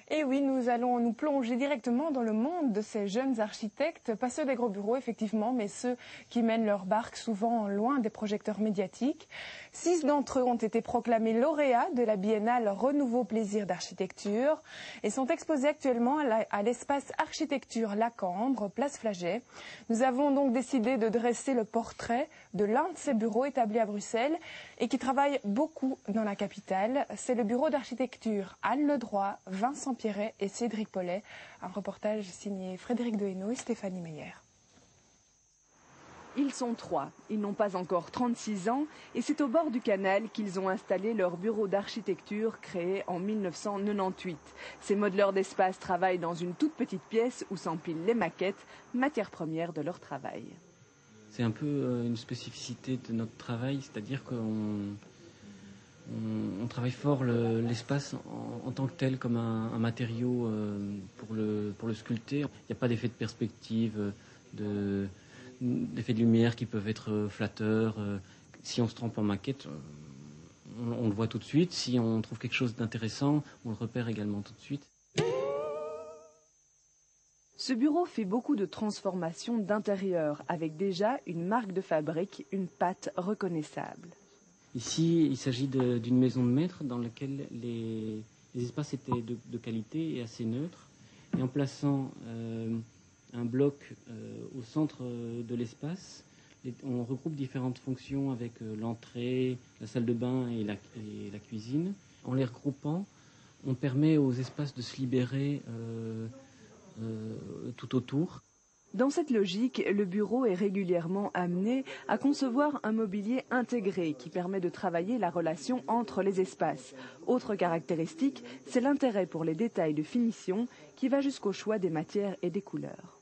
Et oui, nous allons nous plonger directement dans le monde de ces jeunes architectes, pas ceux des gros bureaux effectivement, mais ceux qui mènent leur barque souvent loin des projecteurs médiatiques. 6 d'entre eux ont été proclamés lauréats de la biennale Renouveau Plaisir d'Architecture et sont exposés actuellement à l'espace Architecture Lacambre, place Flagey. Nous avons donc décidé de dresser le portrait de l'un de ces bureaux établis à Bruxelles et qui travaille beaucoup dans la capitale. C'est le bureau d'architecture Anne Ledroit, Vincent Pierret et Cédric Paulet. Un reportage signé Frédéric Dehainaut et Stéphanie Meyer. Ils sont 3, ils n'ont pas encore 36 ans et c'est au bord du canal qu'ils ont installé leur bureau d'architecture créé en 1998. Ces modeleurs d'espace travaillent dans une toute petite pièce où s'empilent les maquettes, matière première de leur travail. C'est un peu une spécificité de notre travail, c'est-à-dire qu'on travaille fort l'espace en tant que tel, comme un matériau pour le sculpter. Il n'y a pas d'effet de perspective, d'effets de lumière qui peuvent être flatteurs. Si on se trompe en maquette, on le voit tout de suite. Si on trouve quelque chose d'intéressant, on le repère également tout de suite. Ce bureau fait beaucoup de transformations d'intérieur, avec déjà une marque de fabrique, une patte reconnaissable. Ici, il s'agit d'une maison de maître dans laquelle les espaces étaient de qualité et assez neutres. Et en plaçant un bloc au centre de l'espace, on regroupe différentes fonctions avec l'entrée, la salle de bain et la cuisine. En les regroupant, on permet aux espaces de se libérer tout autour. Dans cette logique, le bureau est régulièrement amené à concevoir un mobilier intégré qui permet de travailler la relation entre les espaces. Autre caractéristique, c'est l'intérêt pour les détails de finition qui va jusqu'au choix des matières et des couleurs.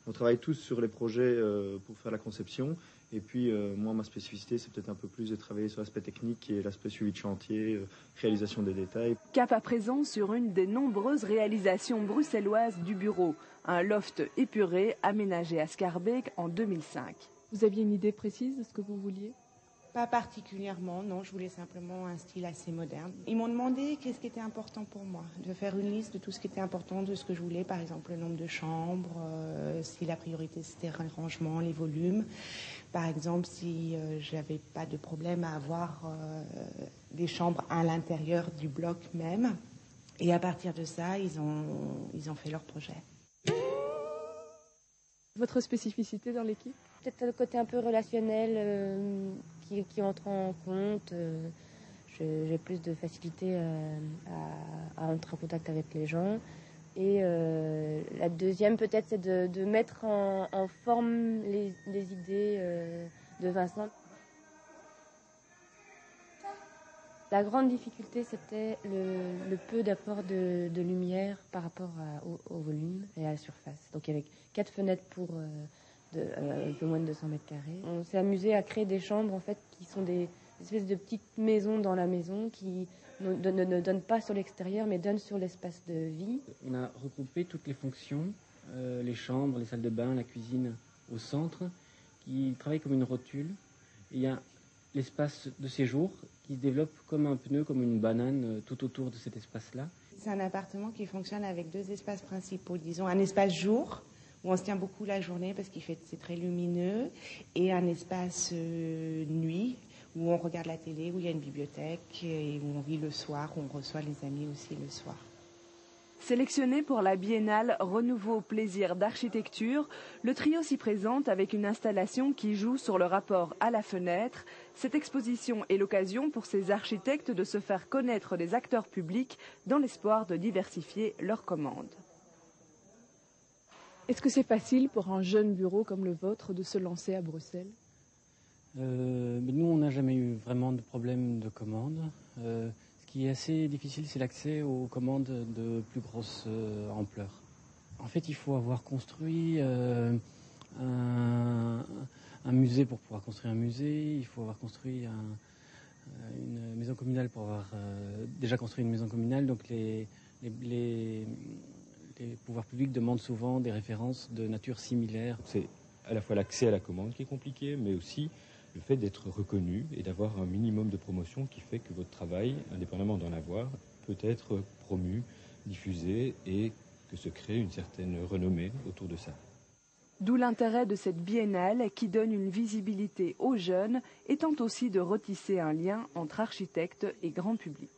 On travaille tous sur les projets pour faire la conception. Et puis, moi, ma spécificité, c'est peut-être un peu plus de travailler sur l'aspect technique et l'aspect suivi de chantier, réalisation des détails. Cap à présent sur une des nombreuses réalisations bruxelloises du bureau, un loft épuré aménagé à Schaerbeek en 2005. Vous aviez une idée précise de ce que vous vouliez ? Pas particulièrement, non, je voulais simplement un style assez moderne. Ils m'ont demandé qu'est-ce qui était important pour moi, de faire une liste de tout ce qui était important, de ce que je voulais, par exemple le nombre de chambres, si la priorité c'était le rangement, les volumes. Par exemple, si j'avais pas de problème à avoir des chambres à l'intérieur du bloc même. Et à partir de ça, ils ont fait leur projet. Votre spécificité dans l'équipe ? Peut-être le côté un peu relationnel qui entre en compte. J'ai plus de facilité à entrer en contact avec les gens. Et la deuxième, peut-être, c'est de mettre en forme les idées de Vincent. La grande difficulté, c'était le peu d'apport de lumière par rapport au volume et à la surface. Donc, il y avait 4 fenêtres pour un peu moins de 200 mètres carrés. On s'est amusé à créer des chambres, en fait, qui sont des espèces de petites maisons dans la maison qui ne donnent pas sur l'extérieur, mais donnent sur l'espace de vie. On a regroupé toutes les fonctions, les chambres, les salles de bain, la cuisine au centre, qui travaillent comme une rotule. Et il y a l'espace de séjour qui se développe comme un pneu, comme une banane tout autour de cet espace-là. C'est un appartement qui fonctionne avec 2 espaces principaux. Disons un espace jour, où on se tient beaucoup la journée parce c'est très lumineux, et un espace nuit, où on regarde la télé, où il y a une bibliothèque, et où on vit le soir, où on reçoit les amis aussi le soir. Sélectionné pour la biennale Renouveau Plaisir d'Architecture, le trio s'y présente avec une installation qui joue sur le rapport à la fenêtre. Cette exposition est l'occasion pour ces architectes de se faire connaître des acteurs publics dans l'espoir de diversifier leurs commandes. Est-ce que c'est facile pour un jeune bureau comme le vôtre de se lancer à Bruxelles ? Mais nous, on n'a jamais eu vraiment de problème de commande. Ce qui est assez difficile, c'est l'accès aux commandes de plus grosse ampleur. En fait, il faut avoir construit un musée pour pouvoir construire un musée. Il faut avoir construit une maison communale pour avoir déjà construit une maison communale. Donc les pouvoirs publics demandent souvent des références de nature similaire. C'est à la fois l'accès à la commande qui est compliqué, mais aussi le fait d'être reconnu et d'avoir un minimum de promotion qui fait que votre travail, indépendamment d'en avoir, peut être promu, diffusé et que se crée une certaine renommée autour de ça. D'où l'intérêt de cette biennale qui donne une visibilité aux jeunes et tente aussi de retisser un lien entre architectes et grand public.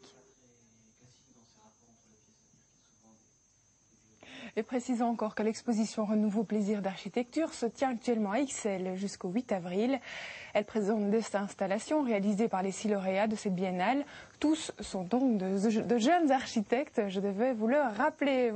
Et précisons encore que l'exposition Renouveau Plaisir d'Architecture se tient actuellement à Ixelles jusqu'au 8 avril. Elle présente des installations réalisées par les 6 lauréats de cette biennale. Tous sont donc de jeunes architectes, je devais vous le rappeler.